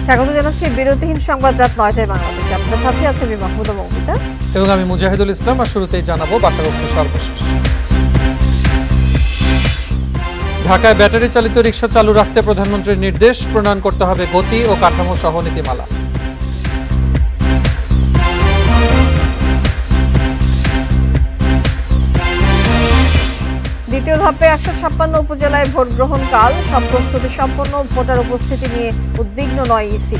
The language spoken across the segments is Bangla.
স্বাগত জানাচ্ছি বিরতিহীন সংবাদ রাত ৯টায় বাংলাদেশে। আপনাদের সাথে আছে আমি মাহমুদা মৌমিতা এবং আমি মুজাহিদুল ইসলাম। আর শুরুতেই জানাবো বার্তাবহুল সর্বশেষ। ঢাকায় ব্যাটারি চালিত রিকশা চালু রাখতে প্রধানমন্ত্রীর নির্দেশ, প্রণয়ন করতে হবে গতি ও কাঠামো সহ নীতিমালা। দ্বিতীয় ধাপে ১৫৬ উপজেলায় ভোট গ্রহণ কাল, সব প্রস্তুতি সম্পন্ন, ভোটার উপস্থিতি নিয়ে উদ্বিগ্ন নয় ইসি।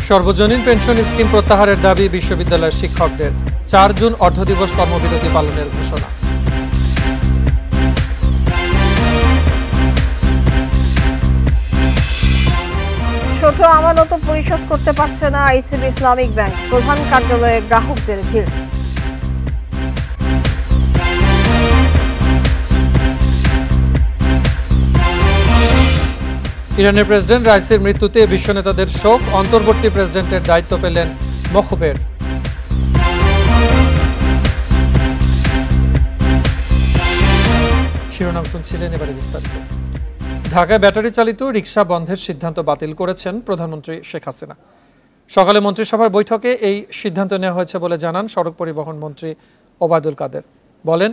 সর্বজনীন পেনশন স্কিম প্রত্যাহারের দাবি বিশ্ববিদ্যালয়ের শিক্ষকদের। ৪ জুন অর্ধদিবস কর্মবিরতি পালনের ঘোষণা। ছোট আমানত পরিশোধ করতে পারছে না আইসিবি ইসলামিক ব্যাংক, প্রধান কার্যালয়ে গ্রাহকদের ভিড়। ইরানের প্রেসিডেন্ট রাইসির মৃত্যুতে বিশ্ব নেতাদের শোক, অন্তর্বর্তী প্রেসিডেন্টের দায়িত্ব পেলেন মখবের। শিরোনাম শুনছিলেন, এবারে বিস্তারিত। ঢাকায় ব্যাটারি চালিত রিকশা বন্ধের সিদ্ধান্ত বাতিল করেছেন প্রধানমন্ত্রী শেখ হাসিনা। সকালে মন্ত্রিসভার বৈঠকে এই সিদ্ধান্ত নেওয়া হয়েছে বলে জানান সড়ক পরিবহন মন্ত্রী ওবায়দুল কাদের। বলেন,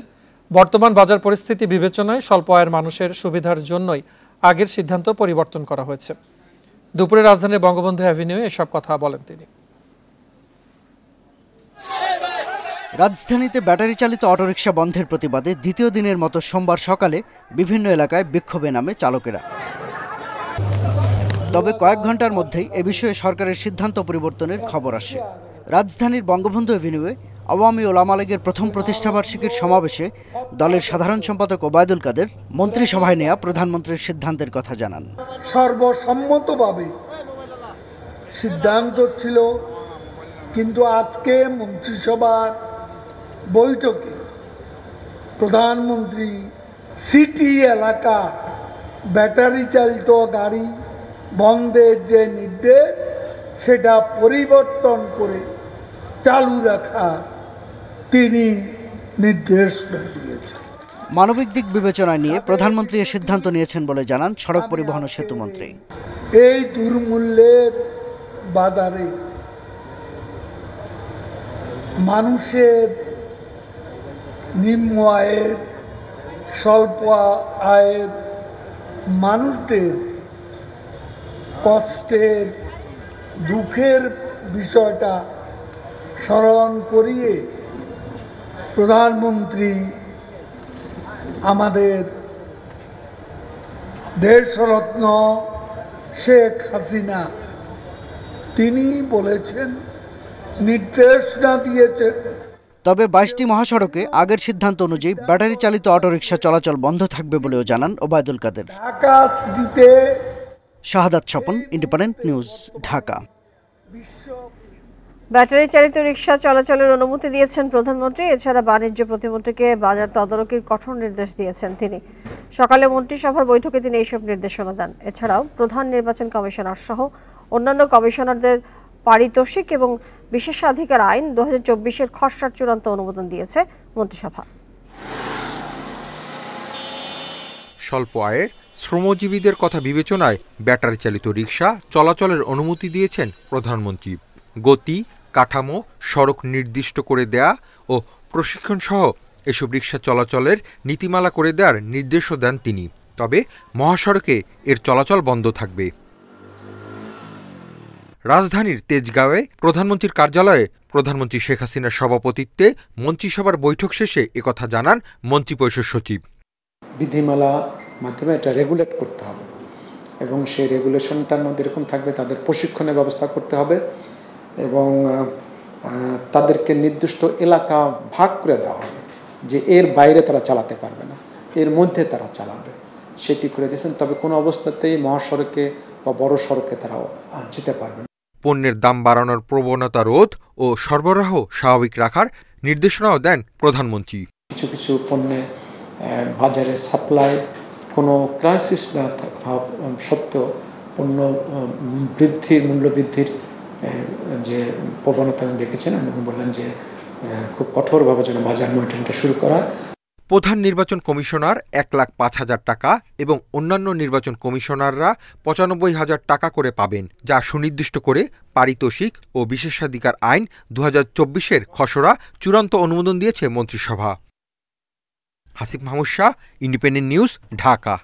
বর্তমান বাজার পরিস্থিতি বিবেচনায় স্বল্প আয়ের মানুষের সুবিধার জন্যই আগের সিদ্ধান্ত পরিবর্তন করা হয়েছে। দুপুরে রাজধানীর বঙ্গবন্ধু অ্যাভিনিউ এসব কথা বলেন তিনি। রাজধানীতে ব্যাটারি চালিত অটোরিকশা বন্ধের প্রতিবাদে দ্বিতীয় দিনের মতো সোমবার সকালে বিভিন্ন এলাকায় বিক্ষোভে নামে চালকেরা। তবে কয়েক ঘন্টার মধ্যেই এ বিষয়ে সরকারের সিদ্ধান্ত পরিবর্তনের খবর আসে। রাজধানীর বঙ্গবন্ধু অ্যাভিনিউয়ে আওয়ামী ওলামা লীগের প্রথম প্রতিষ্ঠাবার্ষিকীর সমাবেশে দলের সাধারণ সম্পাদক ওবায়দুল কাদের মন্ত্রিসভায় নেওয়া প্রধানমন্ত্রীর সিদ্ধান্তের কথা জানান। সর্বসম্মতভাবে সিদ্ধান্ত ছিল, কিন্তু আজকে মন্ত্রিসভার বৈঠকে প্রধানমন্ত্রী সিটি এলাকা ব্যাটারি চালিত গাড়ি বন্ধের যে নির্দেশ, সেটা পরিবর্তন করে চালু রাখা তিনি নির্দেশ দিয়েছেন। মানবিক দিক বিবেচনায় নিয়ে প্রধানমন্ত্রী এ সিদ্ধান্ত নিয়েছেন বলে জানান সড়ক পরিবহন ও সেতু মন্ত্রী। এই দুর্মূল্যের বাজারে মানুষের নিম্ন আয়ের, স্বল্প আয়ের মানুষদের কষ্টের, দুঃখের বিষয়টা স্মরণ করিয়ে প্রধানমন্ত্রী আমাদের দেশরত্ন শেখ হাসিনা তিনি বলেছেন, নির্দেশনা দিয়েছেন। তবে ২২টি মহাসড়কে আগের সিদ্ধান্ত অনুযায়ী ব্যাটারি চালিত অটোরিকশা চলাচল বন্ধ থাকবে বলেও জানান ওবায়দুল কাদের। ঢাকা সিটিতে Shahadat Swapan, independent news, Dhaka. Battery চালিত রিকশা চলাচলের অনুমতি দিয়েছেন প্রধানমন্ত্রী। এছাড়া বাণিজ্য প্রতিমন্ত্রীকে বাজার তদারকির কঠোর নির্দেশ দিয়েছেন তিনি। সকালে মন্ত্রিসভার বৈঠকে তিনি এইসব নির্দেশনা দেন। এছাড়াও প্রধান নির্বাচন কমিশনার সহ অন্যান্য কমিশনারদের পারিতোষিক এবং বিশেষাধিকার আইন ২০২৪-এর খসড়ার চূড়ান্ত অনুমোদন দিয়েছে মন্ত্রিসভা। স্বল্প আয়ের শ্রমজীবীদের কথা বিবেচনায় ব্যাটারি চালিত রিকশা চলাচলের অনুমতি দিয়েছেন প্রধানমন্ত্রী। গতি, কাঠামো, সড়ক নির্দিষ্ট করে দেয়া ও প্রশিক্ষণ সহ এসব রিকশা চলাচলের নীতিমালা করে দেওয়ার নির্দেশও দেন তিনি। তবে মহাসড়কে এর চলাচল বন্ধ থাকবে। রাজধানীর তেজগাঁওয়ে প্রধানমন্ত্রীর কার্যালয়ে প্রধানমন্ত্রী শেখ হাসিনার সভাপতিত্বে মন্ত্রিসভার বৈঠক শেষে একথা জানান মন্ত্রিপরিষদ সচিব। বিধিমালা মাধ্যমে এটা রেগুলেট করতে হবে এবং সেই রেগুলেশনটার মধ্যে এরকম থাকবে, তাদের প্রশিক্ষণের ব্যবস্থা করতে হবে এবং তাদেরকে নির্দিষ্ট এলাকা ভাগ করে দেওয়া হবে যে এর বাইরে তারা চালাতে পারবে না, এর মধ্যে তারা চালাবে, সেটি করে দিয়েছেন। তবে কোনো অবস্থাতেই মহাসড়কে বা বড় সড়কে তারা যেতে পারবে না। পণ্যের দাম বাড়ানোর প্রবণতা রোধ ও সরবরাহ স্বাভাবিক রাখার নির্দেশনাও দেন প্রধানমন্ত্রী। কিছু কিছু পণ্যে বাজারে সাপ্লাই কোনো ক্রাইসিস না থাকা সত্ত্বেও পণ্য মূল্য বৃদ্ধির যে প্রবণতা দেখেছেন, আপনি বললেন যে খুব কঠোরভাবে যেন বাজার মনিটরিংটা শুরু করা। প্রধান নির্বাচন কমিশনার 1,05,000 টাকা এবং অন্যান্য নির্বাচন কমিশনাররা 95,000 টাকা করে পাবেন, যা সুনির্দিষ্ট করে পারিতোষিক ও বিশেষাধিকার আইন 2024-এর খসড়া চূড়ান্ত অনুমোদন দিয়েছে মন্ত্রিসভা। Hasib Mahmud Shah, independent news, Dhaka.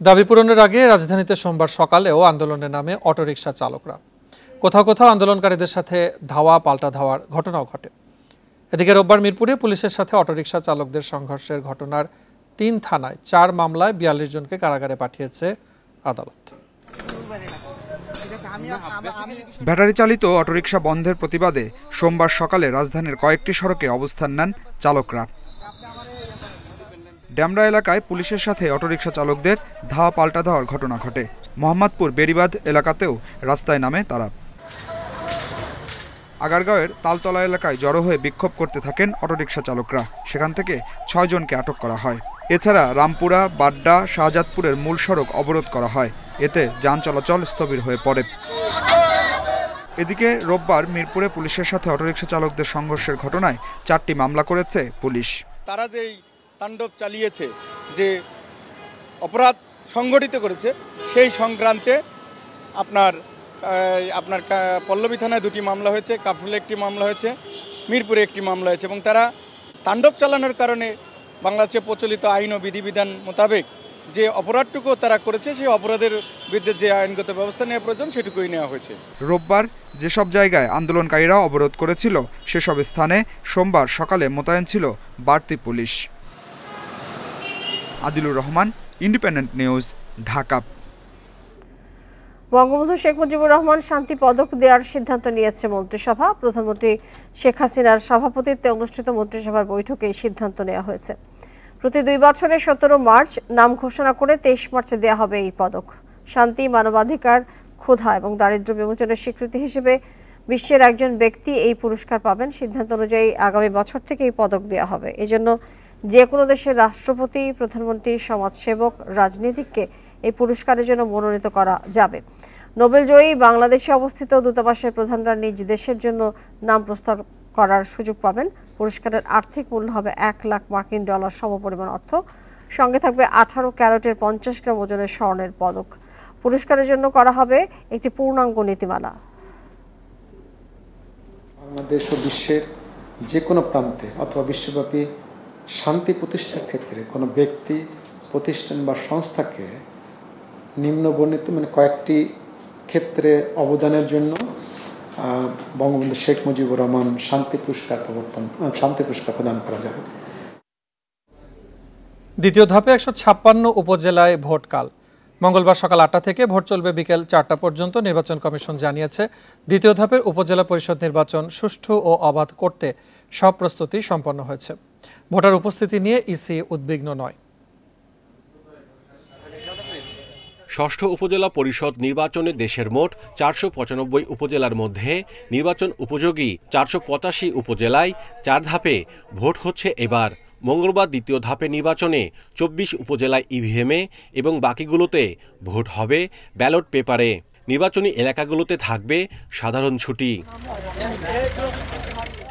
দাবি পূরণের আগে রাজধানীতে সোমবার সকালেও আন্দোলনের নামে অটোরিকশা চালকরা কোথাও কোথাও আন্দোলনকারীদের সাথে ধাওয়া পাল্টা ধাওয়ার ঘটনাও ঘটে। এদিকে রোববার মিরপুরে পুলিশের সাথে অটোরিকশা চালকদের সংঘর্ষের ঘটনার 3 থানায় 4 মামলায় 42 জনকে কারাগারে পাঠিয়েছে আদালত। ব্যাটারি চালিত অটোরিকশা বন্ধের প্রতিবাদে সোমবার সকালে রাজধানীর কয়েকটি সড়কে অবস্থান নেন চালকরা। ড্যামরা এলাকায় পুলিশের সাথে অটোরিকশা চালকদের ধাওয়া পাল্টা ধাওয়ার ঘটনা ঘটে। মোহাম্মদপুর বেড়িবাঁধ এলাকাতেও রাস্তায় নামে তারা। আগারগাঁওয়ের তালতলা এলাকায় জড়ো হয়ে বিক্ষোভ করতে থাকেন অটোরিকশা চালকরা। সেখান থেকে 6 জনকে আটক করা হয়। এছাড়া রামপুরা, বাড্ডা, শাহজাদপুরের মূল সড়ক অবরোধ করা হয়। এতে যান চলাচল স্থবির হয়ে পড়ে। এদিকে রোববার মিরপুরে পুলিশের সাথে অটোরিকশা চালকদের সংঘর্ষের ঘটনায় 4টি মামলা করেছে পুলিশ। তারা যেই তাণ্ডব চালিয়েছে, যে অপরাধ সংগঠিত করেছে, সেই সংক্রান্তে আপনার পল্লবী থানায় 2টি মামলা হয়েছে, কাফরুলে 1টি মামলা হয়েছে, মিরপুরে 1টি মামলা হয়েছে। এবং তারা তাণ্ডব চালানোর কারণে বাংলাদেশে প্রচলিত আইন ও বিধিবিধান মোতাবেক যে অপরাধটুকু তারা করেছে, সেই অপরাধের বিরুদ্ধে যে আইনগত ব্যবস্থা নেওয়া প্রয়োজন সেটুকুই নেওয়া হয়েছে। রোববার যেসব জায়গায় আন্দোলনকারীরা অবরোধ করেছিল সেসব স্থানে সোমবার সকালে মোতায়েন ছিল বাড়তি police. Adilur Rahman, independent news, Dhaka. Bangabandhu Sheikh Mujibur Rahman শান্তি পদক দেওয়ার সিদ্ধান্ত নিয়েছে মন্ত্রিসভা। প্রধানমন্ত্রী শেখ হাসিনার সভাপতিত্বে অনুষ্ঠিত মন্ত্রিসভার বৈঠকে এই সিদ্ধান্ত নেওয়া হয়েছে। প্রতি 2 বছরে 17 মার্চ নাম ঘোষণা করে 23 মার্চে দেওয়া হবে এই পদক। শান্তি, মানবাধিকার, ক্ষুধা এবং দারিদ্র্য বিমোচনের স্বীকৃতি হিসেবে বিশ্বের একজন ব্যক্তি এই পুরস্কার পাবেন। সিদ্ধান্ত অনুযায়ী আগামী বছর থেকে এই পদক দেওয়া হবে। এজন্য যে কোনো দেশের রাষ্ট্রপতি, প্রধানমন্ত্রী, সমাজসেবক, রাজনীতিককে এই পুরস্কারের জন্য মনোনীত করা যাবে। নোবেলজয়ী বাংলাদেশে অবস্থিত দূতাবাসের প্রধানরা নিজ দেশের জন্য নাম প্রস্তাব করার সুযোগ পাবেন। পুরস্কারের আর্থিক মূল্য হবে $1,00,000 সমপরিমাণ অর্থ। সঙ্গে থাকবে 18 ক্যারেটের 50 গ্রাম ওজনের স্বর্ণের পদক। পুরস্কারের জন্য করা হবে একটি পূর্ণাঙ্গ নীতিমালা। বাংলাদেশ ও বিশ্বের যে কোনো প্রান্তে অথবা বিশ্বব্যাপী শান্তি প্রতিষ্ঠার ক্ষেত্রে কোনো ব্যক্তি, প্রতিষ্ঠান বা সংস্থাকে নিম্নবর্ণিত কয়েকটি ক্ষেত্রে অবদানের জন্য বঙ্গবন্ধু শেখ মুজিবুর রহমান শান্তি পুরস্কার প্রদান করা যাবে। দ্বিতীয় ধাপে 156 উপজেলায় ভোটকাল। মঙ্গলবার সকাল 8টা থেকে ভোট চলবে বিকেল 4টা পর্যন্ত। নির্বাচন কমিশন জানিয়েছে, দ্বিতীয় ধাপের উপজেলা পরিষদ নির্বাচন সুষ্ঠু ও অবাধ করতে সব প্রস্তুতি সম্পন্ন হয়েছে। ভোটার উপস্থিতি নিয়ে ইসি উদ্বিগ্ন নয়। ষষ্ঠ উপজেলা পরিষদ নির্বাচনে দেশের মোট 495 উপজেলার মধ্যে নির্বাচন উপযোগী 485 উপজেলায় 4 ধাপে ভোট হচ্ছে এবার। মঙ্গলবার দ্বিতীয় ধাপে নির্বাচনে 24 উপজেলায় ইভিএমে এবং বাকিগুলোতে ভোট হবে ব্যালট পেপারে। নির্বাচনী এলাকাগুলোতে থাকবে সাধারণ ছুটি।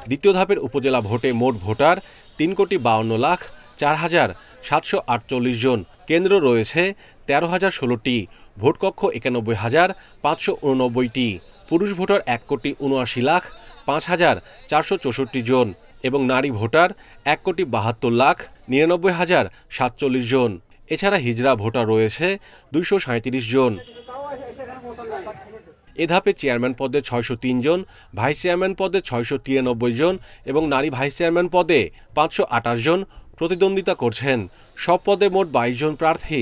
দ্বিতীয় ধাপের উপজেলা ভোটে মোট ভোটার 3,52,04,748 জন। কেন্দ্র রয়েছে 13,016টি। ভোটকক্ষ 91,589টি। পুরুষ ভোটার 1,79,05,464 জন এবং নারী ভোটার 1,72,99,047 জন। এছাড়া হিজড়া ভোটার রয়েছে 237 জন। এ ধাপে চেয়ারম্যান পদে 603 জন, ভাইস চেয়ারম্যান পদে 693 জন এবং নারী ভাইস চেয়ারম্যান পদে 528 জন প্রতিদ্বন্দ্বিতা করছেন। সব পদে মোট 22 জন প্রার্থী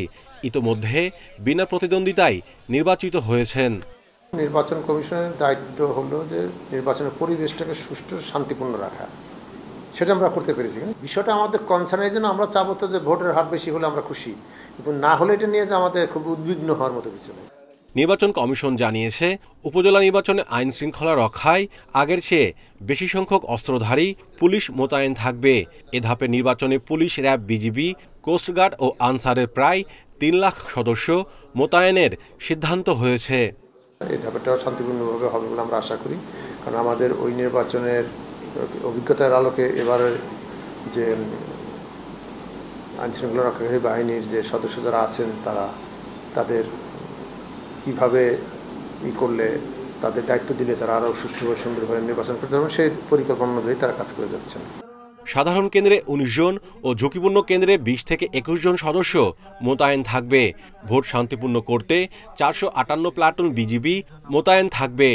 ইতোমধ্যে বিনা প্রতিদ্বন্দ্বিতায় নির্বাচিত হয়েছেন। নির্বাচন কমিশনের দায়িত্ব হলো যে নির্বাচনের পরিবেশটাকে সুষ্ঠু, শান্তিপূর্ণ রাখা। সেটা আমরা করতে পেরেছি। বিষয়টা আমাদের কনসার্নের জন্য আমরা চাবো তো যে ভোটের হার বেশি হলে আমরা খুশি, কিন্তু না হলে এটা নিয়ে যে আমাদের খুব উদ্বিগ্ন হওয়ার মতো কিছু নেই। নির্বাচন কমিশন জানিয়েছে, উপজেলা নির্বাচনে আইন শৃঙ্খলা রক্ষায় আগের চেয়ে বেশি সংখ্যক অস্ত্রধারী পুলিশ মোতায়েন থাকবে। এ ধাপে নির্বাচনে পুলিশ, র্যাব, বিজিবি, কোস্টগার্ড ও আনসারের প্রায় 3 লাখ সদস্য মোতায়েনের সিদ্ধান্ত হয়েছে। এই ধাপটাও শান্তিপূর্ণভাবে হবে বলে আমরা আশা করি, কারণ আমাদের ওই নির্বাচনের অভিজ্ঞতার আলোকে এবারে যে আইনশৃঙ্খলা রক্ষাকারী বাহিনীর যে সদস্য যারা আছেন তাদের কিভাবে করলে তাদের দায়িত্ব দিলে তারা আরও সুষ্ঠুভাবে সুন্দরভাবে নির্বাচন করতে পারবেন সেই পরিকল্পনা অনুযায়ী তারা কাজ করে যাচ্ছেন। সাধারণ কেন্দ্রে ১৯ জন ও ঝুঁকিপূর্ণ কেন্দ্রে ২০ থেকে ২১ জন সদস্য মোতায়েন থাকবে। ভোট শান্তিপূর্ণ করতে ৪৫৮ প্লাটুন বিজিবি মোতায়েন থাকবে।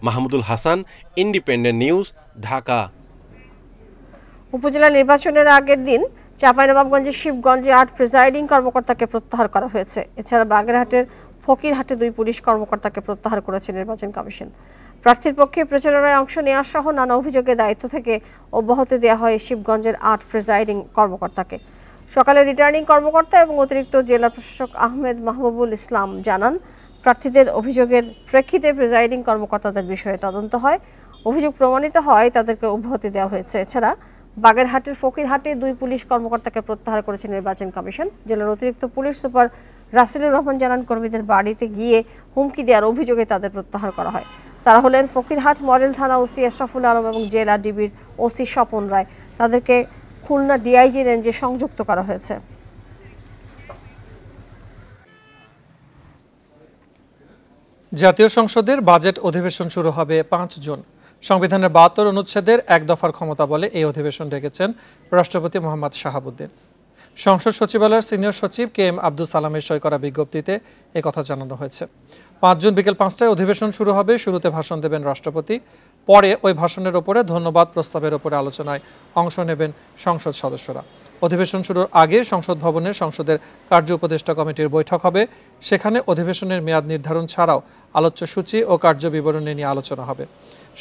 Mahmudul Hasan, independent news, Dhaka. উপজেলা নির্বাচনের আগের দিন চাঁপাইনবাবগঞ্জের শিবগঞ্জে ৮ প্রিজাইডিং কর্মকর্তাকে প্রত্যাহার করা হয়েছে। এছাড়া বাগেরহাটের ফকিরহাটে ২ পুলিশ কর্মকর্তাকে প্রত্যাহার করেছে নির্বাচন কমিশন। প্রার্থীর পক্ষে প্রচারণায় অংশ নেওয়া সহ নানা অভিযোগে দায়িত্ব থেকে অব্যাহতি দেওয়া হয় শিবগঞ্জের ৮ প্রিজাইডিং কর্মকর্তাকে। সকালে রিটার্নিং কর্মকর্তা এবং অতিরিক্ত জেলা প্রশাসক আহমেদ মাহবুবুল ইসলাম জানান, প্রার্থীদের অভিযোগের প্রেক্ষিতে প্রিজাইডিং কর্মকর্তাদের বিষয়ে তদন্ত হয়, অভিযোগ প্রমাণিত হয় তাদেরকে অব্যাহতি দেওয়া হয়েছে। এছাড়া বাগেরহাটের ফকিরহাটে ২ পুলিশ কর্মকর্তাকে প্রত্যাহার করেছে নির্বাচন কমিশন। জেলার অতিরিক্ত পুলিশ সুপার রাসেলুর রহমান জানান, কর্মীদের বাড়িতে গিয়ে হুমকি দেওয়ার অভিযোগে তাদের প্রত্যাহার করা হয়। তারা হলেন ফকিরহাট মডেল থানা ওসি আশরাফুল আলম এবং জেলা ডিবির ওসি স্বপন রায়। তাদেরকে খুলনা ডিআইজি রেঞ্জে সংযুক্ত করা হয়েছে। জাতীয় সংসদের বাজেট অধিবেশন শুরু হবে ৫ জুন। সংবিধানের ৭২ অনুচ্ছেদের ১ দফার ক্ষমতা বলে এই অধিবেশন ডেকেছেন রাষ্ট্রপতি মোহাম্মদ শাহাবুদ্দিন। সংসদ সচিবালয়ের সিনিয়র সচিব কে এম আব্দুল সালামের সই করা বিজ্ঞপ্তিতে একথা জানানো হয়েছে। ৫ জুন বিকেল ৫টায় অধিবেশন শুরু হবে। শুরুতে ভাষণ দেবেন রাষ্ট্রপতি, পরে ওই ভাষণের ওপরে ধন্যবাদ প্রস্তাবের ওপরে আলোচনায় অংশ নেবেন সংসদ সদস্যরা। অধিবেশন শুরুর আগে সংসদ ভবনে সংসদের কার্য উপদেষ্টা কমিটির বৈঠক হবে। সেখানে অধিবেশনের মেয়াদ নির্ধারণ ছাড়াও আলোচ্য সূচি ও কার্য বিবরণী নিয়ে আলোচনা হবে।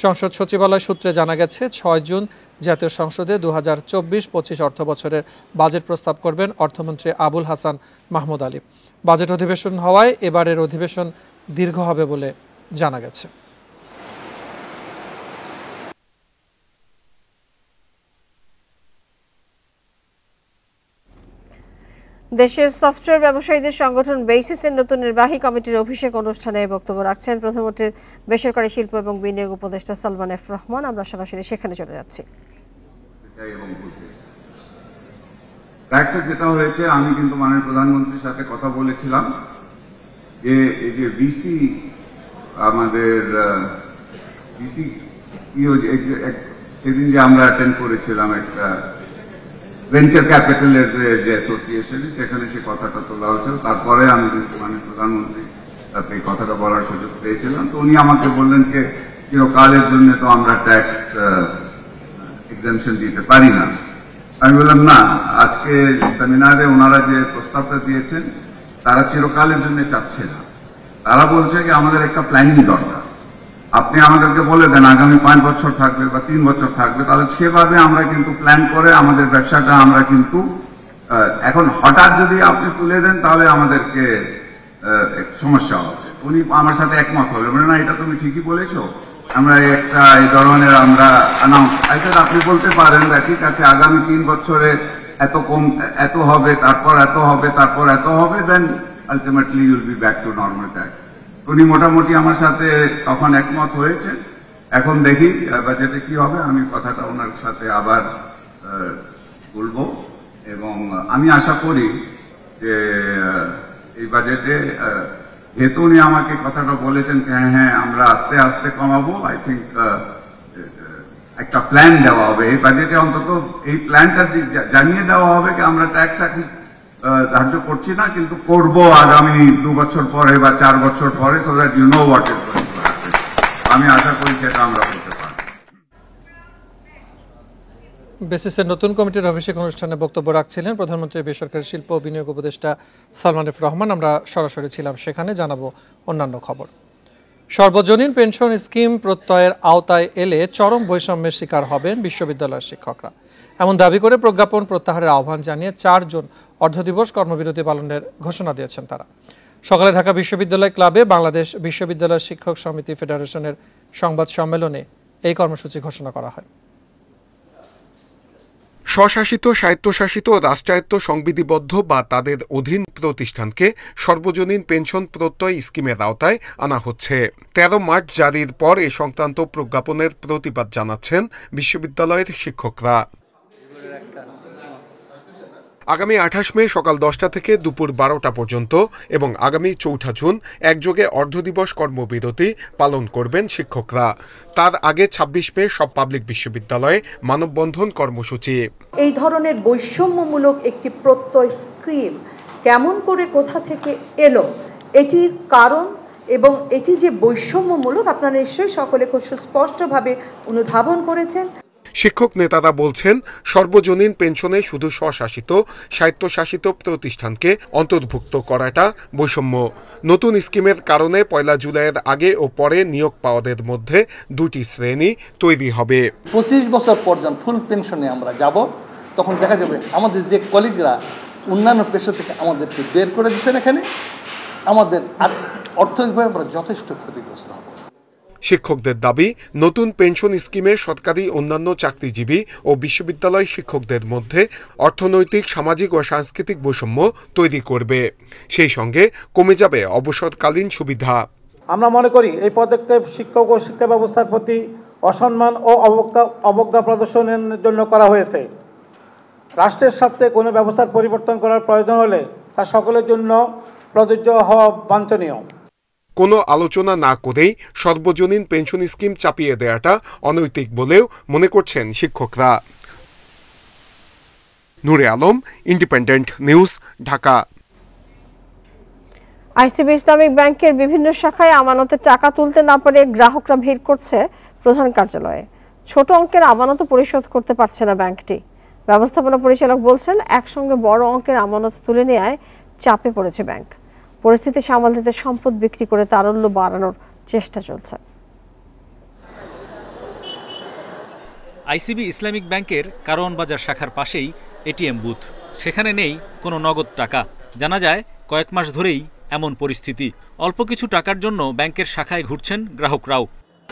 সংসদ সচিবালয় সূত্রে জানা গেছে, ৬ জুন জাতীয় সংসদে ২০২৪-২৫ অর্থ বছরের বাজেট প্রস্তাব করবেন অর্থমন্ত্রী আবুল হাসান মাহমুদ আলী। বাজেট অধিবেশন হওয়ায় এবারের অধিবেশন দীর্ঘ হবে বলে জানা গেছে। দেশের সফটওয়্যার ব্যবসায়ীদের সংগঠন বেসিসের নতুন নির্বাহী কমিটির অভিষেক অনুষ্ঠানে বক্তব্য রাখছেন প্রধানমন্ত্রীর বেসরকারি শিল্প এবং বিনিয়োগ উপদেষ্টা সালমান এফ রহমান। আমরা সরাসরি সেখানে চলে যাচ্ছি। যেটা হয়েছে, আমি কিন্তু মাননীয় প্রধানমন্ত্রীর সাথে কথা বলেছিলাম যে এই যে ভিসি আমাদের ভিসি সেদিন যে আমরা অ্যাটেন্ড করেছিলাম একটা ভেঞ্চার ক্যাপিটালের যে অ্যাসোসিয়েশন, সেখানে সে কথাটা তোলা হয়েছিল। তারপরে আমি কিন্তু মাননীয় প্রধানমন্ত্রী তাতে এই কথাটা বলার সুযোগ পেয়েছিলাম। তো উনি আমাকে বললেন যে চিরকালের জন্য তো আমরা ট্যাক্স এক্সাম্পশন দিতে পারি না। আমি বললাম না, আজকে সেমিনারে ওনারা যে প্রস্তাবটা দিয়েছেন তারা চিরকালের জন্য চাচ্ছে না। তারা বলছে যে আমাদের একটা প্ল্যানিং দরকার। আপনি আমাদেরকে বলে দেন আগামী 5 বছর থাকবে বা 3 বছর থাকবে, তাহলে সেভাবে আমরা কিন্তু প্ল্যান করে আমাদের ব্যবসাটা আমরা কিন্তু এখন হঠাৎ যদি আপনি তুলে দেন তাহলে আমাদেরকে সমস্যা হবে। উনি আমার সাথে একমত হবে, মানে না এটা তুমি ঠিকই বলেছো, আমরা একটা এই ধরনের আমরা অ্যানাউন্স আপনি বলতে পারেন ঠিক আছে আগামী 3 বছরে এত কম এত হবে, তারপর এত হবে, তারপর এত হবে, then ultimately you'll be back to normal tax. উনি মোটামুটি আমার সাথে তখন একমত হয়েছে। এখন দেখি বাজেটে কি হবে, আমি কথাটা ওনার সাথে আবার বলবো এবং আমি আশা করি যে এই বাজেটে যেহেতু উনি আমাকে কথাটা বলেছেন হ্যাঁ আমরা আস্তে আস্তে কমাবো, আই থিঙ্ক একটা প্ল্যান দেওয়া হবে এই বাজেটে, অন্তত এই প্ল্যানটা জানিয়ে দেওয়া হবে যে আমরা ট্যাক্স এখন ধার্য করছি না, কিন্তু করব আগামী 2 বছর পরে বা 4 বছর পরে, so that you know what is going to happen. আমি আশা করি সেটা আমরা করতে পারব। বেসিসের নতুন কমিটির অভিষেক অনুষ্ঠানে বক্তব্য রাখছিলেন প্রধানমন্ত্রীর বেসরকারি শিল্প ও বিনিয়োগ উপদেষ্টা সালমান এফ রহমান। আমরা সরাসরি ছিলাম সেখানে, জানাবো অন্যান্য খবর। সর্বজনীন পেনশন স্কিম প্রত্যয়ের আওতায় এলে চরম বৈষম্যের শিকার হবেন বিশ্ববিদ্যালয়ের শিক্ষকরা, এমন দাবি করে প্রজ্ঞাপন প্রত্যাহারের আহ্বান জানিয়ে 4 জুন অর্ধদিবস কর্মবিরতি পালনের ঘোষণা দিয়েছেন তারা। সকালে ঢাকা বিশ্ববিদ্যালয় ক্লাবে বাংলাদেশ বিশ্ববিদ্যালয় শিক্ষক সমিতি ফেডারেশনের সংবাদ সম্মেলনে এই কর্মসূচি ঘোষণা করা হয়। স্বশাসিত, স্বায়ত্তশাসিত ও রাষ্ট্রায়ত্ত সংবিধিবদ্ধ বা তাদের অধীন প্রতিষ্ঠানকে সর্বজনীন পেনশন প্রত্যয় স্কিমের আওতায় আনা হচ্ছে। 13 মার্চ জারির পর এ সংক্রান্ত প্রজ্ঞাপনের প্রতিবাদ জানাচ্ছেন বিশ্ববিদ্যালয়ের শিক্ষকরা। আগামী 28 মে সকাল 10টা থেকে দুপুর 12টা পর্যন্ত এবং আগামী 4 জুন একযোগে অর্ধদিবস কর্মবিরতি পালন করবেন শিক্ষকরা। তার আগে 26 মে সব পাবলিক বিশ্ববিদ্যালয়ে মানববন্ধন কর্মসূচি। এই ধরনের বৈষম্যমূলক একটি প্রত্যয় স্কিম কেমন করে কোথা থেকে এলো, এটির কারণ এবং এটি যে বৈষম্যমূলক আপনারা নিশ্চয়ই সকলে খুব সুস্পষ্টভাবে অনুধাবন করেছেন। শিক্ষক নেতারা বলছেন, সর্বজনীন পেনশনে শুধু স্বশাসিত, স্বায়ত্তশাসিত প্রতিষ্ঠানকে অন্তর্ভুক্ত করাটা বৈষম্য। নতুন স্কিমের কারণে 1 জুলাইয়ের আগে ও পরে নিয়োগ পাওয়াদের মধ্যে 2টি শ্রেণী তৈরি হবে। 25 বছর পর যখন ফুল পেনশনে আমরা যাব, তখন দেখা যাবে আমাদের যে কলিগরা অন্যান্য পেশা থেকে আমাদেরকে বের করে দিচ্ছেন, এখানে আমাদের অর্থনৈতিকভাবে আমরা যথেষ্ট ক্ষতিগ্রস্ত হব। শিক্ষকদের দাবি, নতুন পেনশন স্কিমে সরকারি, অন্যান্য চাকরিজীবী ও বিশ্ববিদ্যালয় শিক্ষকদের মধ্যে অর্থনৈতিক, সামাজিক ও সাংস্কৃতিক বৈষম্য তৈরি করবে। সেই সঙ্গে কমে যাবে অবসরকালীন সুবিধা। আমরা মনে করি এই পদক্ষেপ শিক্ষক ও শিক্ষা ব্যবস্থার প্রতি অসম্মান ও অবজ্ঞা প্রদর্শনের জন্য করা হয়েছে। রাষ্ট্রের স্বার্থে কোনো ব্যবস্থার পরিবর্তন করার প্রয়োজন হলে তা সকলের জন্য প্রযোজ্য হওয়া বাঞ্ছনীয়। কোনো আলোচনা না করেই সর্বজনীন পেনশন স্কিম চাপিয়ে দেওয়াটা অনৈতিক বলেও মনে করছেন শিক্ষকরা। Nure Alam, independent news, Dhaka. ICB Islamic ব্যাংকের বিভিন্ন শাখায় আমানতের টাকা তুলতে না পারে গ্রাহকরা ভিড় করছে প্রধান কার্যালয়ে। ছোট অঙ্কের আমানত পরিশোধ করতে পারছে না ব্যাংকটি। ব্যবস্থাপনা পরিচালক বলছেন, একসঙ্গে বড় অঙ্কের আমানত তুলে নেওয়ায় চাপে পড়েছে ব্যাংক। পরিস্থিতি সামাল দিতে সম্পদ বিক্রি করে তারল্য বাড়ানোর চেষ্টা চলছে। আইসিবি ইসলামিক ব্যাংকের কারওয়ান বাজার শাখার পাশেই এটিএম বুথ। সেখানে নেই কোনো নগদ টাকা। জানা যায়, কয়েক মাস ধরেই এমন পরিস্থিতি। অল্প কিছু টাকার জন্য ব্যাংকের শাখায় ঘুরছেন গ্রাহকরাও।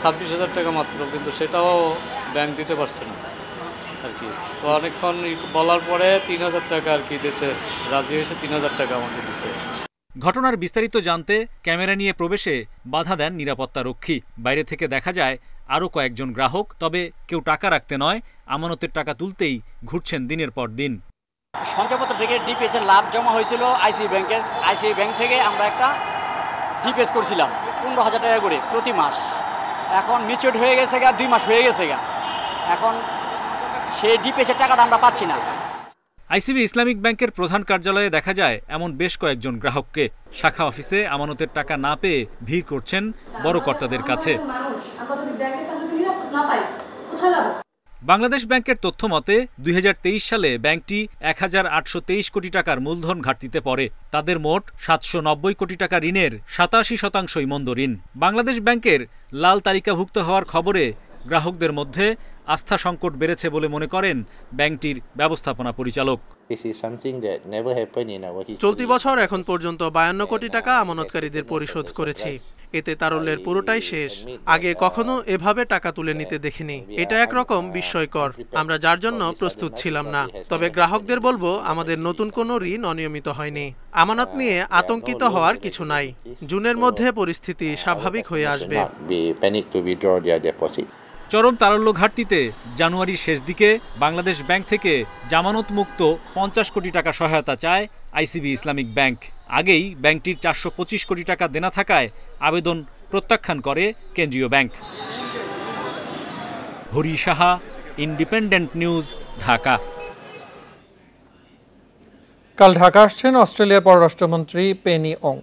26,000 টাকা মাত্র, কিন্তু সেটাও ব্যাংক দিতে পারছে না আর কি। তো অনেকক্ষণ বলার পরে 3,000 টাকা আর কি দিতে রাজি হয়েছে। 3,000 টাকা আমাকে দিছে। ঘটনার বিস্তারিত জানতে ক্যামেরা নিয়ে প্রবেশে বাধা দেন নিরাপত্তা রক্ষী। বাইরে থেকে দেখা যায় আরও কয়েকজন গ্রাহক। তবে কেউ টাকা রাখতে নয়, আমানতের টাকা তুলতেই ঘুরছেন দিনের পর দিন। সঞ্চয়পত্র থেকে ডিপিএস এর লাভ জমা হয়েছিল আইসিবি ব্যাংকের। আইসিবি ব্যাংক থেকে আমরা একটা ডিপিএস করছিলাম 15,000 টাকা করে প্রতি মাস। এখন মিচুড হয়ে গেছে, 2 মাস হয়ে গেছে। এখন সেই ডিপিএস এর টাকাটা আমরা পাচ্ছি না। আইসিবি ইসলামিক ব্যাংকের প্রধান কার্যালয়ে দেখা যায় এমন বেশ কয়েকজন গ্রাহককে। শাখা অফিসে আমানতের টাকা না পেয়ে ভিড় করছেন বড় কর্তাদের কাছে। বাংলাদেশ ব্যাংকের তথ্য মতে 2023 সালে ব্যাংকটি 1,823 কোটি টাকার মূলধন ঘাটতিতে পড়ে। তাদের মোট 790 কোটি টাকা ঋণের 87%ই মন্দ ঋণ। বাংলাদেশ ব্যাংকের লাল তালিকাভুক্ত হওয়ার খবরে গ্রাহকদের মধ্যে আস্থা সংকট বেড়েছে বলে মনে করেন ব্যাংকটির ব্যবস্থাপনা পরিচালক। চলতি বছর এখন পর্যন্ত 52 কোটি টাকা আমানতকারীদের পরিশোধ করেছি। এতে তারল্যের পুরোটাই শেষ। আগে কখনো এভাবে টাকা তুলে নিতে দেখিনি। এটা একরকম বিস্ময়কর। আমরা যার জন্য প্রস্তুত ছিলাম না। তবে গ্রাহকদের বলবো, আমাদের নতুন কোনো ঋণ অনিয়মিত হয়নি। আমানত নিয়ে আতঙ্কিত হওয়ার কিছু নাই। জুনের মধ্যে পরিস্থিতি স্বাভাবিক হয়ে আসবে। চরম তারল্য ঘাটতিতে জানুয়ারির শেষ দিকে বাংলাদেশ ব্যাংক থেকে জামানত মুক্ত 50 কোটি টাকা সহায়তা চায় আইসিবি ইসলামিক ব্যাংক। আগেই ব্যাংকটির 425 কোটি টাকা দেনা থাকায় আবেদন প্রত্যাখ্যান করে কেন্দ্রীয় bank. Hari Saha, independent news, Dhaka. কাল ঢাকা আসছেন অস্ট্রেলিয়ার পররাষ্ট্রমন্ত্রী পেনি অং।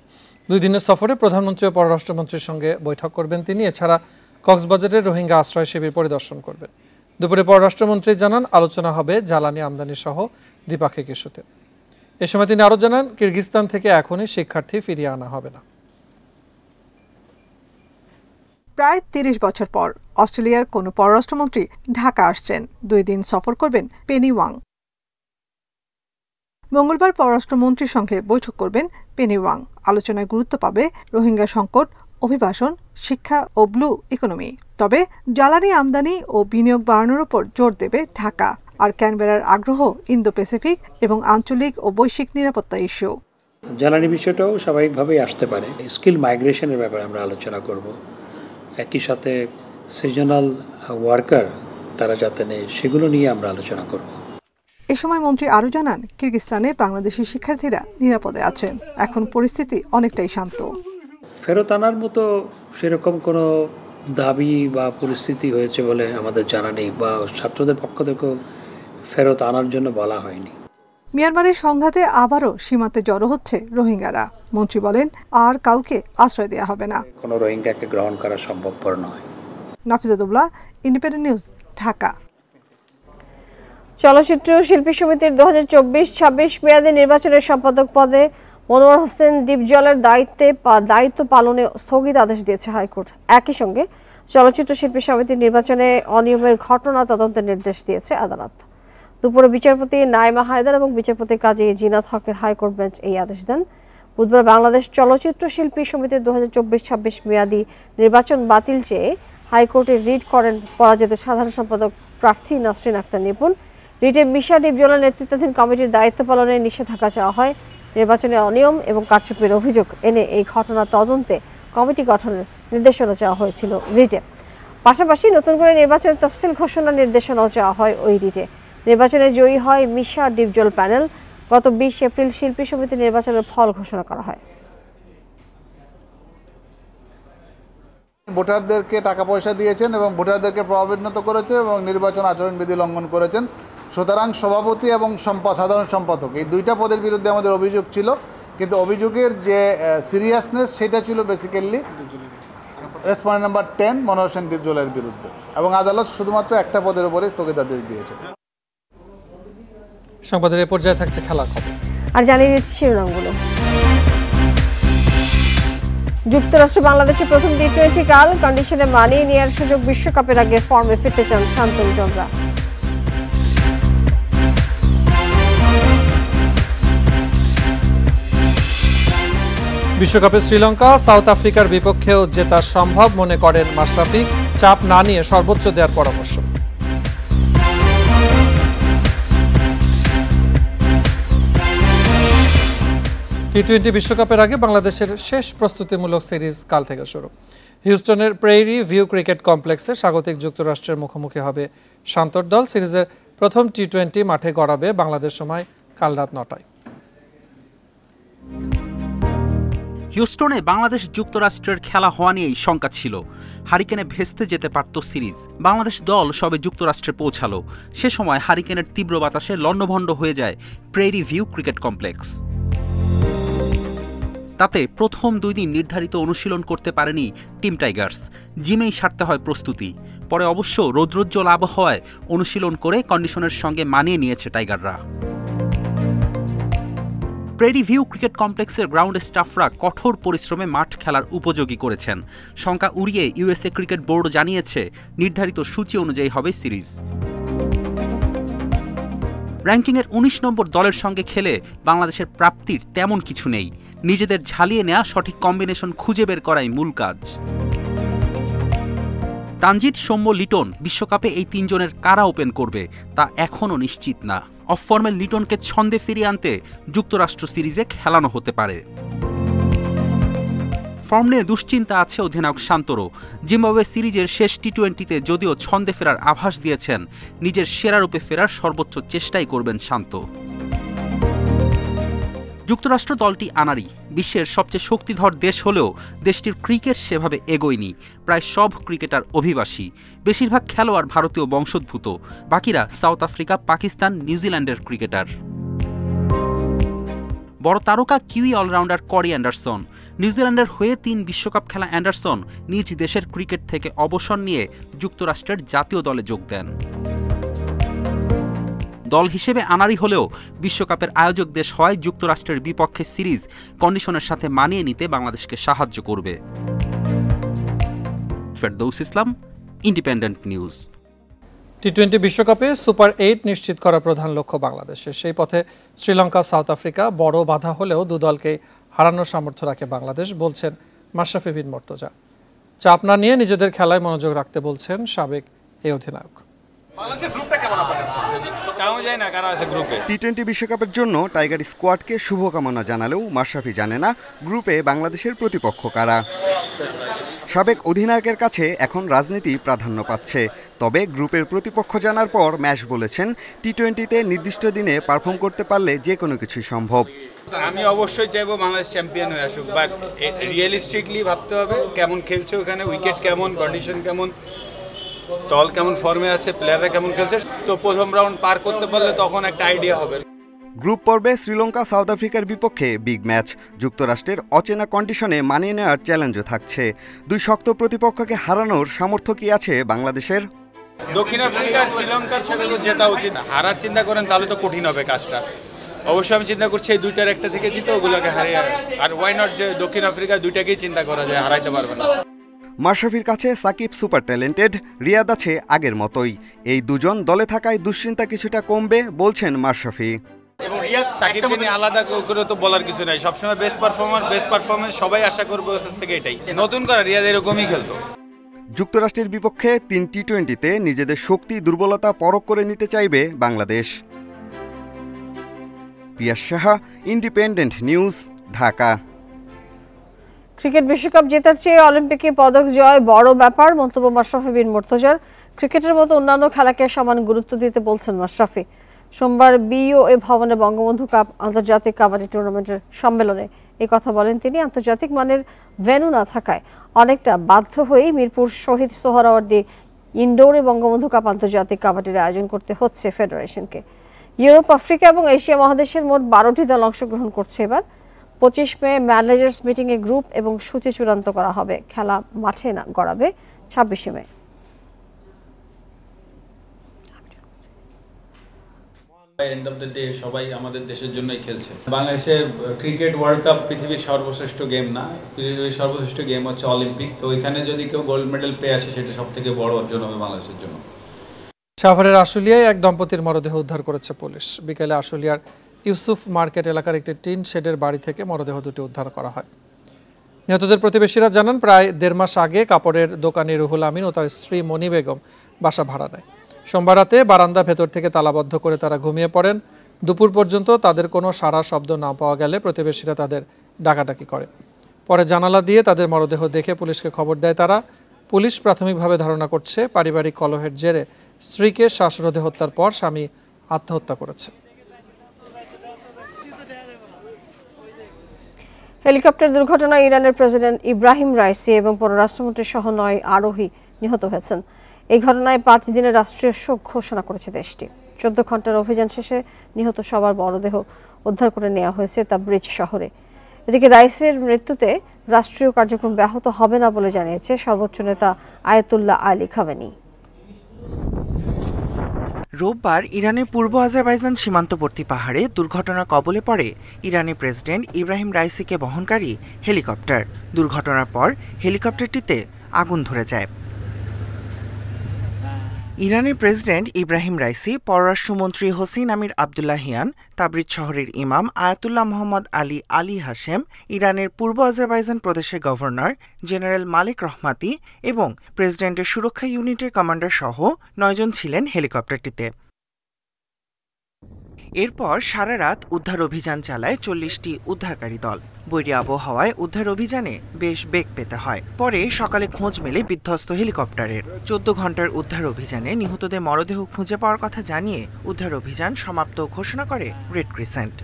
2 দিনের সফরে প্রধানমন্ত্রী ও পররাষ্ট্রমন্ত্রীর সঙ্গে বৈঠক করবেন তিনি। এছাড়া কক্সবাজারের রোহিঙ্গা আশ্রয় শিবির পরিদর্শন করবেন। দুপুরে পররাষ্ট্রমন্ত্রী জানান, আলোচনা হবে জ্বালানি আমদানি সহ দ্বিপাক্ষিক ইস্যুতে। এ সময় তিনি আরও জানান, কিরগিজস্তান থেকে এখনই শিক্ষার্থী ফিরিয়ে আনা হবে না। প্রায় 30 বছর পর অস্ট্রেলিয়ার কোনো পররাষ্ট্রমন্ত্রী ঢাকা আসছেন। 2 দিন সফর করবেন পেনি ওয়াং। মঙ্গলবার পররাষ্ট্রমন্ত্রীর সঙ্গে বৈঠক করবেন পেনি ওয়াং। আলোচনায় গুরুত্ব পাবে রোহিঙ্গা সংকট, অভিবাসন, শিক্ষা ও ব্লু ইকোনমি। তবে জ্বালানি আমদানি ও বিনিয়োগ বাড়ানোর উপর জোর দেবে ঢাকা। আর ক্যানবেরার আগ্রহ ইন্দো প্যাসিফিক এবং আঞ্চলিক ও বৈশ্বিক নিরাপত্তা ইস্যু। জ্বালানি বিষয়টাও স্বাভাবিকভাবেই আসতে পারে। স্কিল মাইগ্রেশনের ব্যাপারে আমরা আলোচনা করব। একই সাথে সিজনাল ওয়ার্কার তারা যাতে নেই সেগুলো নিয়ে আমরা আলোচনা করব। এ সময় মন্ত্রী আরও জানান, কিরগিজস্তানে বাংলাদেশি শিক্ষার্থীরা নিরাপদে আছেন, এখন পরিস্থিতি অনেকটাই শান্ত। ফেরত আনার মতো সেরকম কোনো দাবি বা পরিস্থিতি হয়েছে বলে আমাদের জানা নেই, বা ছাত্রদের পক্ষ থেকেও ফেরত আনার জন্য বলা হয়নি। মিয়ানমারের সংঘাতে আবারও সীমান্তে জড়ো হচ্ছে রোহিঙ্গারা। মন্ত্রী বলেন, আর কাউকে আশ্রয় দেওয়া হবে না। কোনো রোহিঙ্গাকে গ্রহণ করা সম্ভবপর নয়। নাফিজাতুল্লাহ, ইন্ডিপেন্ডেন্ট নিউজ, ঢাকা। চলচ্চিত্র শিল্পী সমিতির 2024-26 মেয়াদী নির্বাচনের সম্পাদক পদে মনোয়ার হোসেন ডিপজলের দায়িত্ব পালনে স্থগিতাদেশ দিয়েছে হাইকোর্ট। একই সঙ্গে চলচ্চিত্র শিল্পী সমিতির নির্বাচনে অনিয়মের ঘটনা তদন্তের নির্দেশ দিয়েছে আদালত। দুপুরে বিচারপতি নাইমা হায়দার এবং বিচারপতি কাজী জিনাত হকের হাইকোর্ট বেঞ্চ এই আদেশ দেন। বুধবার বাংলাদেশ চলচ্চিত্র শিল্পী সমিতির 2024-26 মেয়াদী নির্বাচন বাতিল চেয়ে হাইকোর্টে রিট করেন পরাজিত সাধারণ সম্পাদক প্রার্থী নাসরিন আক্তার নিপুণ। রিটে মিশা ডিপজলের নেতৃত্বাধীন কমিটির দায়িত্ব পালনে নিষেধাজ্ঞা চাওয়া হয়। নির্বাচনে অনিয়ম এবং কারচুপির অভিযোগ এনে এই ঘটনা তদন্তে কমিটি গঠনের নির্দেশনা চাওয়া হয়েছিল রিটে। পাশাপাশি নতুন করে নির্বাচনের তফসিল ঘোষণার নির্দেশনাও চাওয়া হয় ওই রিটে। নির্বাচনে জয়ী হয় মিশা ডিপজল প্যানেল। গত 20 এপ্রিল শিল্পী সমিতি নির্বাচনের ফল ঘোষণা করা হয়। ভোটারদেরকে টাকা পয়সা দিয়েছেন এবং ভোটারদেরকে প্রভাবান্বিত করেছে এবং নির্বাচন আচরণবিধি লঙ্ঘন করেছেন। সুতরাং সভাপতি এবং সাধারণ সম্পাদক এই দুইটা পদের বিরুদ্ধে আমাদের অভিযোগ ছিল, কিন্তু অভিযোগের যে সিরিয়াসনেস সেটা ছিল basically respondent number 10 Monowar Hossain ডিপজলের বিরুদ্ধে, এবং আদালত শুধুমাত্র একটা পদের উপরে স্থগিতাদেশ দিয়েছে। সংবাদের এই পর্যায়ে থাকছে খেলার খবর, আর জানিয়ে দিচ্ছি শিরোনামগুলো। যুক্তরাষ্ট্র বাংলাদেশের প্রথম টি-20 কাল কন্ডিশনে মানিয়ে নেওয়ার সুযোগ, বিশ্বকাপের আগে ফর্মে ফিরতে চান শান্তনু চন্দ্রা। বিশ্বকাপে শ্রীলঙ্কা সাউথ আফ্রিকার বিপক্ষেও জেতা সম্ভব মনে করেন মাশরাফি, চাপ না নিয়ে সর্বোচ্চ দেওয়ার পরামর্শ। টি-20 বিশ্বকাপের আগে বাংলাদেশের শেষ প্রস্তুতিমূলক সিরিজ কাল থেকে শুরু। হিউস্টনের প্রেইরি ভিউ ক্রিকেট কমপ্লেক্সে স্বাগতিক যুক্তরাষ্ট্রের মুখোমুখি হবে শান্তর দল। সিরিজের প্রথম টি-20 মাঠে গড়াবে বাংলাদেশ সময় কাল রাত 9টায়। হিউস্টনে বাংলাদেশ যুক্তরাষ্ট্রের খেলা হওয়া নিয়েই শঙ্কা ছিল। হারিকেনে ভেস্তে যেতে পারত সিরিজ। বাংলাদেশ দল সবে যুক্তরাষ্ট্রে পৌঁছালো, সে সময় হারিকেনের তীব্র বাতাসে লণ্ডভণ্ড হয়ে যায় প্রেইরি ভিউ ক্রিকেট কমপ্লেক্স। তাতে প্রথম 2 দিন নির্ধারিত অনুশীলন করতে পারেনি টিম টাইগার্স। জিমেই সারতে হয় প্রস্তুতি। পরে অবশ্য রৌদ্রোজ্জ্বল আবহাওয়ায় অনুশীলন করে কন্ডিশনের সঙ্গে মানিয়ে নিয়েছে টাইগাররা। প্রেইরি ভিউ ক্রিকেট কমপ্লেক্সের গ্রাউন্ড স্টাফরা কঠোর পরিশ্রমে মাঠ খেলার উপযোগী করেছেন। শঙ্কা উড়িয়ে ইউএসএ ক্রিকেট বোর্ড জানিয়েছে নির্ধারিত সূচি অনুযায়ী হবে সিরিজ। র্যাঙ্কিংয়ের 19 নম্বর দলের সঙ্গে খেলে বাংলাদেশের প্রাপ্তির তেমন কিছু নেই। নিজেদের ঝালিয়ে নেওয়া সঠিক কম্বিনেশন খুঁজে বের করাই মূল কাজ। তানজিদ, সৌম্য, লিটন বিশ্বকাপে এই 3 জনের কারা ওপেন করবে তা এখনও নিশ্চিত না। অফ ফর্মের লিটনকে ছন্দে ফিরিয়ে আনতে যুক্তরাষ্ট্র সিরিজে খেলানো হতে পারে। ফর্ম নিয়ে দুশ্চিন্তা আছে অধিনায়ক শান্তরও। জিম্বাবুয়ে সিরিজের শেষ টি-20তে যদিও ছন্দে ফেরার আভাস দিয়েছেন, নিজের সেরা রূপে ফেরার সর্বোচ্চ চেষ্টাই করবেন শান্ত। যুক্তরাষ্ট্র দলটি আনাড়ি। বিশ্বের সবচেয়ে শক্তিধর দেশ হলেও দেশটির ক্রিকেট সেভাবে এগোয়নি। প্রায় সব ক্রিকেটার অভিবাসী, বেশিরভাগ খেলোয়াড় ভারতীয় বংশোদ্ভূত, বাকিরা সাউথ আফ্রিকা, পাকিস্তান, নিউজিল্যান্ডের ক্রিকেটার। বড় তারকা কিউই অলরাউন্ডার করি অ্যান্ডারসন। নিউজিল্যান্ডের হয়ে 3 বিশ্বকাপ খেলা অ্যান্ডারসন নিজ দেশের ক্রিকেট থেকে অবসর নিয়ে যুক্তরাষ্ট্রের জাতীয় দলে যোগ দেন। দল হিসেবে আনাড়ি হলেও বিশ্বকাপের আয়োজক দেশ হওয়ায় যুক্তরাষ্ট্রের বিপক্ষে সিরিজ কন্ডিশনের সাথে মানিয়ে নিতে বাংলাদেশকে সাহায্য করবে। ফেরদৌস ইসলাম, ইন্ডিপেন্ডেন্ট নিউজ। টি-20 বিশ্বকাপে সুপার 8 নিশ্চিত করা প্রধান লক্ষ্য বাংলাদেশের। সেই পথে শ্রীলঙ্কা, সাউথ আফ্রিকা বড় বাধা হলেও 2 দলকে হারানোর সামর্থ্য রাখে বাংলাদেশ, বলছেন মাশরাফি বিন মুর্তজা। চাপ না নিয়ে নিজেদের খেলায় মনোযোগ রাখতে বলছেন সাবেক এই অধিনায়ক। টি-20 বিশ্বকাপের জন্য টাইগার স্কোয়াডকে শুভকামনা জানালেও মাশরাফি জানে না গ্রুপে বাংলাদেশের প্রতিপক্ষ কারা। সাবেক অধিনায়কের কাছে এখন রাজনীতি প্রাধান্য পাচ্ছে। তবে গ্রুপের প্রতিপক্ষ জানার পর ম্যাশ বলেছেন, টি-20তে নির্দিষ্ট দিনে পারফর্ম করতে পারলে যে কোনো কিছুই সম্ভব। আমি অবশ্যই চাইবো বাংলাদেশ চ্যাম্পিয়ন হয়ে আসুক, বাট রিয়েলিস্টিকলি ভাবতে হবে কেমন খেলছে ওখানে, উইকেট কেমন, কন্ডিশন কেমন, দল কেমন ফর্মে আছে, প্লেয়াররা কেমন খেলছে। তো প্রথম রাউন্ড পার করতে পারলে তখন একটা আইডিয়া হবে। গ্রুপ পর্বে শ্রীলঙ্কা সাউথ আফ্রিকার বিপক্ষে বিগ ম্যাচ। যুক্তরাষ্ট্রের অচেনা কন্ডিশনে মানিয়ে নেওয়ার চ্যালেঞ্জও থাকছে। দুই শক্ত প্রতিপক্ষকে হারানোর সামর্থ্য কি আছে বাংলাদেশের? দক্ষিণ আফ্রিকার শ্রীলঙ্কার সাথে তো জেতা উচিত। হারার চিন্তা করেন তাহলে তো কঠিন হবে কাজটা। অবশ্যই আমি চিন্তা করছি এই দুইটার একটা থেকে জিতে ওগুলোকে হারিয়ে, আর ওয়াই নট যে দক্ষিণ আফ্রিকা দুইটাকেই চিন্তা করা যায়, হারাইতে পারবে না। মাশরাফির কাছে সাকিব সুপার ট্যালেন্টেড, রিয়াদ আছে আগের মতোই। এই দুজন দলে থাকায় দুশ্চিন্তা কিছুটা কমবে বলছেন মাশরাফি। সাকিবকে নিয়ে আলাদা করে তো বলার কিছু নাই, সবসময় বেস্ট পারফরমেন্স সবাই আশা করবো কাছ থেকে এটাই। নতুন করে রিয়াদ এরকমই খেলতো। যুক্তরাষ্ট্রের বিপক্ষে 3 টি-20তে নিজেদের শক্তি দুর্বলতা পরখ করে নিতে চাইবে Bangladesh. Piyas Saha, independent news, Dhaka. Cricket বিশ্বকাপ জেতার চেয়ে অলিম্পিকে পদক জয় বড় ব্যাপার, মন্তব্য মাশরাফি বিন মুর্তজার। ক্রিকেটের মতো অন্যান্য খেলাকে সমান গুরুত্ব দিতে বলছেন মাশরাফি। সোমবার বিওএ ভবনে বঙ্গবন্ধু কাপ আন্তর্জাতিক কাবাডি টুর্নামেন্টের সম্মেলনে এই কথা বলেন তিনি। আন্তর্জাতিক মানের ভেন্যু না থাকায় অনেকটা বাধ্য হয়েই মিরপুর শহীদ সোহরাওয়ার্দী ইনডোরে বঙ্গবন্ধু কাপ আন্তর্জাতিক কাবাডির আয়োজন করতে হচ্ছে ফেডারেশনকে। ইউরোপ, আফ্রিকা এবং এশিয়া মহাদেশের মোট 12টি দল অংশগ্রহণ করছে এবার। 25 মে ম্যানেজার্স মিটিংয়ে গ্রুপ এবং সূচি চূড়ান্ত করা হবে। খেলা মাঠে না গড়াবে 26 মে। এন্ড অফ দ্য ডে সবাই আমাদের দেশের জন্যই খেলছে। বাংলাদেশের ক্রিকেট ওয়ার্ল্ড কাপ পৃথিবীর সর্বশ্রেষ্ঠ গেম না, পৃথিবীর সর্বশ্রেষ্ঠ গেম হচ্ছে অলিম্পিক। তো ওইখানে যদি কেউ গোল্ড মেডেল পেয়ে আসে সেটা সবথেকে বড় অর্জন হবে বাংলাদেশের জন্য। সাভারের আশুলিয়ায় এক দম্পতির মরদেহ উদ্ধার করেছে পুলিশ। বিকেলে আশুলিয়ার ইউসুফ মার্কেট এলাকার একটি টিন শেডের বাড়ি থেকে মরদেহ দুটি উদ্ধার করা হয়। নিহতদের প্রতিবেশীরা জানান, প্রায় 1.5 মাস আগে কাপড়ের দোকানি রুহুল আমিন ও তার স্ত্রী মনি বেগম বাসা ভাড়া নেয়। সোমবার রাতে বারান্দা ভেতর থেকে তালাবদ্ধ করে তারা ঘুমিয়ে পড়েন। দুপুর পর্যন্ত তাদের কোনো সাড়া শব্দ না পাওয়া গেলে প্রতিবেশীরা তাদের ডাকাডাকি করে। পরে জানালা দিয়ে তাদের মরদেহ দেখে পুলিশকে খবর দেয় তারা। পুলিশ প্রাথমিকভাবে ধারণা করছে পারিবারিক কলহের জেরে স্ত্রীকে শ্বাসরোধে হত্যার পর স্বামী আত্মহত্যা করেছে। হেলিকপ্টার দুর্ঘটনায় ইরানের প্রেসিডেন্ট ইব্রাহিম রাইসি এবং পররাষ্ট্রমন্ত্রী সহ 9 আরোহী নিহত হয়েছেন। এই ঘটনায় 5 দিনের রাষ্ট্রীয় শোক ঘোষণা করেছে দেশটি। 14 ঘন্টার অভিযান শেষে নিহত সবার মরদেহ উদ্ধার করে নেওয়া হয়েছে তাবরিজ শহরে। এদিকে রাইসির মৃত্যুতে রাষ্ট্রীয় কার্যক্রম ব্যাহত হবে না বলে জানিয়েছে সর্বোচ্চ নেতা আয়াতুল্লাহ আলী খামেনি। রোববার ইরানের পূর্ব আজারবাইজান সীমান্তবর্তী পাহাড়ে দুর্ঘটনার কবলে পড়ে ইরানি প্রেসিডেন্ট ইব্রাহিম রাইসিকে বহনকারী হেলিকপ্টার। দুর্ঘটনার পর হেলিকপ্টারটিতে আগুন ধরে যায়। ইরানের প্রেসিডেন্ট ইব্রাহিম রাইসি, পররাষ্ট্রমন্ত্রী হোসেইন আমির আবদুল্লাহিয়ান, তাবরিজ শহরের ইমাম আয়াতুল্লাহ মোহাম্মদ আলী হাশেম, ইরানের পূর্ব আজারবাইজান প্রদেশের গভর্নর জেনারেল মালিক রহমাতি এবং প্রেসিডেন্টের সুরক্ষা ইউনিটের কমান্ডার সহ 9 জন ছিলেন হেলিকপ্টারটিতে। এরপর সারা রাত উদ্ধার অভিযান চালায় 40টি উদ্ধারকারী দল। বৈরী আবহাওয়ায় উদ্ধার অভিযানে বেশ বেগ পেতে হয়। পরে সকালে খোঁজ মেলে বিধ্বস্ত হেলিকপ্টারের। 14 ঘন্টার উদ্ধার অভিযানে নিহতদের মরদেহ খুঁজে পাওয়ার কথা জানিয়ে উদ্ধার অভিযান সমাপ্ত ঘোষণা করে রেড ক্রিসেন্ট।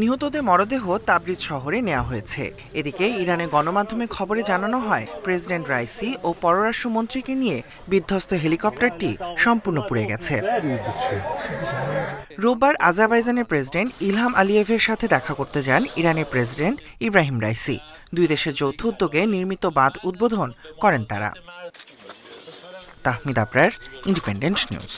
নিহতদের মরদেহ তাবরিজ শহরে নেওয়া হয়েছে। এদিকে ইরানের গণমাধ্যমে খবরে জানানো হয়, প্রেসিডেন্ট রাইসি ও পররাষ্ট্রমন্ত্রীকে নিয়ে বিধ্বস্ত হেলিকপ্টারটি সম্পূর্ণ পুড়ে গেছে। রোববার আজারবাইজানের প্রেসিডেন্ট ইলহাম আলিয়েভের সাথে দেখা করতে যান ইরানের প্রেসিডেন্ট ইব্রাহিম রাইসি। দুই দেশের যৌথ উদ্যোগে নির্মিত বাঁধ উদ্বোধন করেন তারা। Tahmid Abrar, independent news.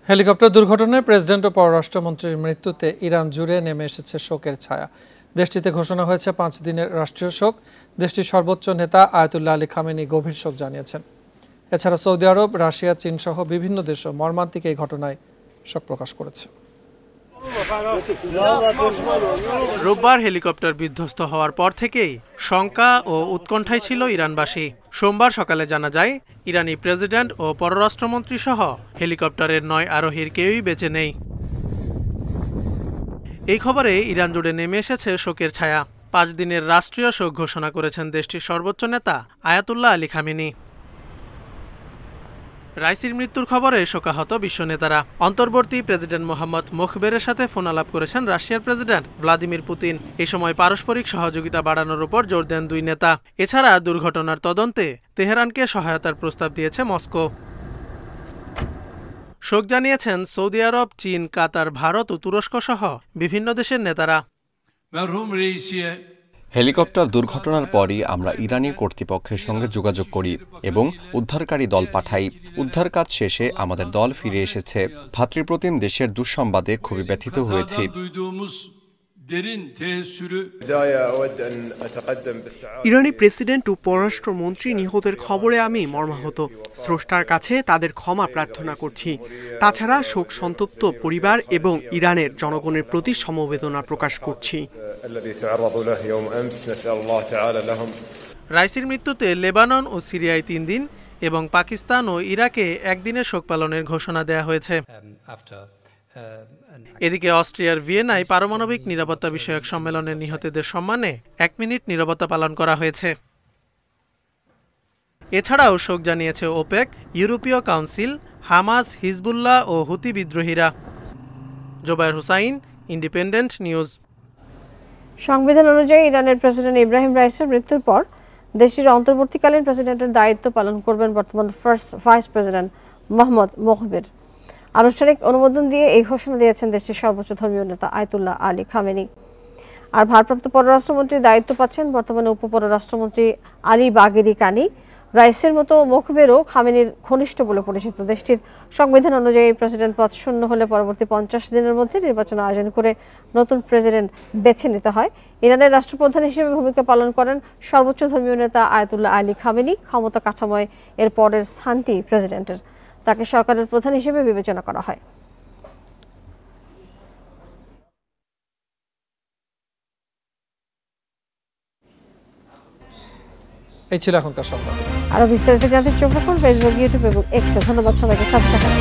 Helicopter দুর্ঘটনায় প্রেসিডেন্ট ও পররাষ্ট্রমন্ত্রীর মৃত্যুতে ইরান জুড়ে নেমে এসেছে শোকের ছায়া। দেশটিতে ঘোষণা হয়েছে 5 দিনের রাষ্ট্রীয় শোক। দেশটির সর্বোচ্চ নেতা আয়াতুল্লাহ আলী খামেনি গভীর শোক জানিয়েছেন। এছাড়া সৌদি আরব, রাশিয়া, চীন সহ বিভিন্ন দেশও মর্মান্তিক এই ঘটনায় শোক প্রকাশ করেছে। রোববার হেলিকপ্টার বিধ্বস্ত হওয়ার পর থেকেই শঙ্কা ও উৎকণ্ঠায় ছিল ইরানবাসী। সোমবার সকালে জানা যায় ইরানি প্রেসিডেন্ট ও পররাষ্ট্রমন্ত্রী সহ হেলিকপ্টারের 9 আরোহীর কেউই বেঁচে নেই। এই খবরে ইরান জুড়ে নেমে এসেছে শোকের ছায়া। 5 দিনের রাষ্ট্রীয় শোক ঘোষণা করেছেন দেশটির সর্বোচ্চ নেতা আয়াতুল্লাহ আলী খামেনি। রাইসির মৃত্যুর খবরে শোকাহত বিশ্ব নেতারা। অন্তর্বর্তী প্রেসিডেন্ট মোহাম্মদ মোখবেরের সাথে ফোন আলাপ করেছেন রাশিয়ার প্রেসিডেন্ট ভ্লাদিমির পুতিন। এ সময় পারস্পরিক সহযোগিতা বাড়ানোর উপর জোর দেন দুই নেতা। এছাড়া দুর্ঘটনার তদন্তে তেহরানকে সহায়তার প্রস্তাব দিয়েছে মস্কো। শোক জানিয়েছেন সৌদি আরব, চীন, কাতার, ভারত ও তুরস্ক সহ বিভিন্ন দেশের নেতারা। হেলিকপ্টার দুর্ঘটনার পরই আমরা ইরানি কর্তৃপক্ষের সঙ্গে যোগাযোগ করি এবং উদ্ধারকারী দল পাঠাই। উদ্ধার কাজ শেষে আমাদের দল ফিরে এসেছে। ভ্রাতৃপ্রতিম দেশের দুঃসংবাদে খুবই ব্যথিত হয়েছি। ইরানি প্রেসিডেন্ট ও পররাষ্ট্রমন্ত্রী নিহতের খবরে আমি মর্মাহত। স্রষ্টার কাছে তাদের ক্ষমা প্রার্থনা করছি। তাছাড়া শোক সন্তপ্ত পরিবার এবং ইরানের জনগণের প্রতি সমবেদনা প্রকাশ করছি। রাইসির মৃত্যুতে লেবানন ও সিরিয়ায় 3 দিন এবং পাকিস্তান ও ইরাকে 1 দিনের শোক পালনের ঘোষণা দেয়া হয়েছে। এদিকে অস্ট্রিয়ার ভিয়েনায় পারমাণবিক নিরাপত্তা বিষয়ক সম্মেলনের নিহতদের সম্মানে 1 মিনিট নীরবতা পালন করা হয়েছে। এছাড়াও শোক জানিয়েছে ওপেক, ইউরোপীয় কাউন্সিল, হামাস, হিজবুল্লাহ ও হুতি বিদ্রোহীরা। Zobayer Hussain, independent news. সংবিধান অনুযায়ী ইরানের প্রেসিডেন্ট ইব্রাহিম রাইসির মৃত্যুর পর দেশটির অন্তর্বর্তীকালীন প্রেসিডেন্টের দায়িত্ব পালন করবেন বর্তমান ফার্স্ট ভাইস প্রেসিডেন্ট মোহাম্মদ মোখবের। আনুষ্ঠানিক অনুমোদন দিয়ে এই ঘোষণা দিয়েছেন দেশটির সর্বোচ্চ ধর্মীয় নেতা আয়াতুল্লাহ আলী খামেনি। আর ভারপ্রাপ্ত পররাষ্ট্রমন্ত্রীর দায়িত্ব পাচ্ছেন বর্তমানে উপপররাষ্ট্রমন্ত্রী আলী বাগেরি কানি। রাইসের মতো মোখবেরও খামেনির ঘনিষ্ঠ বলে পরিচিত। দেশটির সংবিধান অনুযায়ী প্রেসিডেন্ট পদ শূন্য হলে পরবর্তী 50 দিনের মধ্যে নির্বাচন আয়োজন করে নতুন প্রেসিডেন্ট বেছে নিতে হয়। ইরানের রাষ্ট্রপ্রধান হিসেবে ভূমিকা পালন করেন সর্বোচ্চ ধর্মীয় নেতা আয়াতুল্লাহ আলী খামেনি। ক্ষমতা কাঠামোয় এর পরের স্থানটি প্রেসিডেন্টের। তাকে সরকারের প্রধান হিসেবে বিবেচনা করা হয়। এই ছিল এখনকার সংবাদ। আরো বিস্তারিত জানতে চোখ রাখুন ফেসবুক, ইউটিউব এবং এক্সে। ধন্যবাদ সবাইকে, সাথে থাকুন।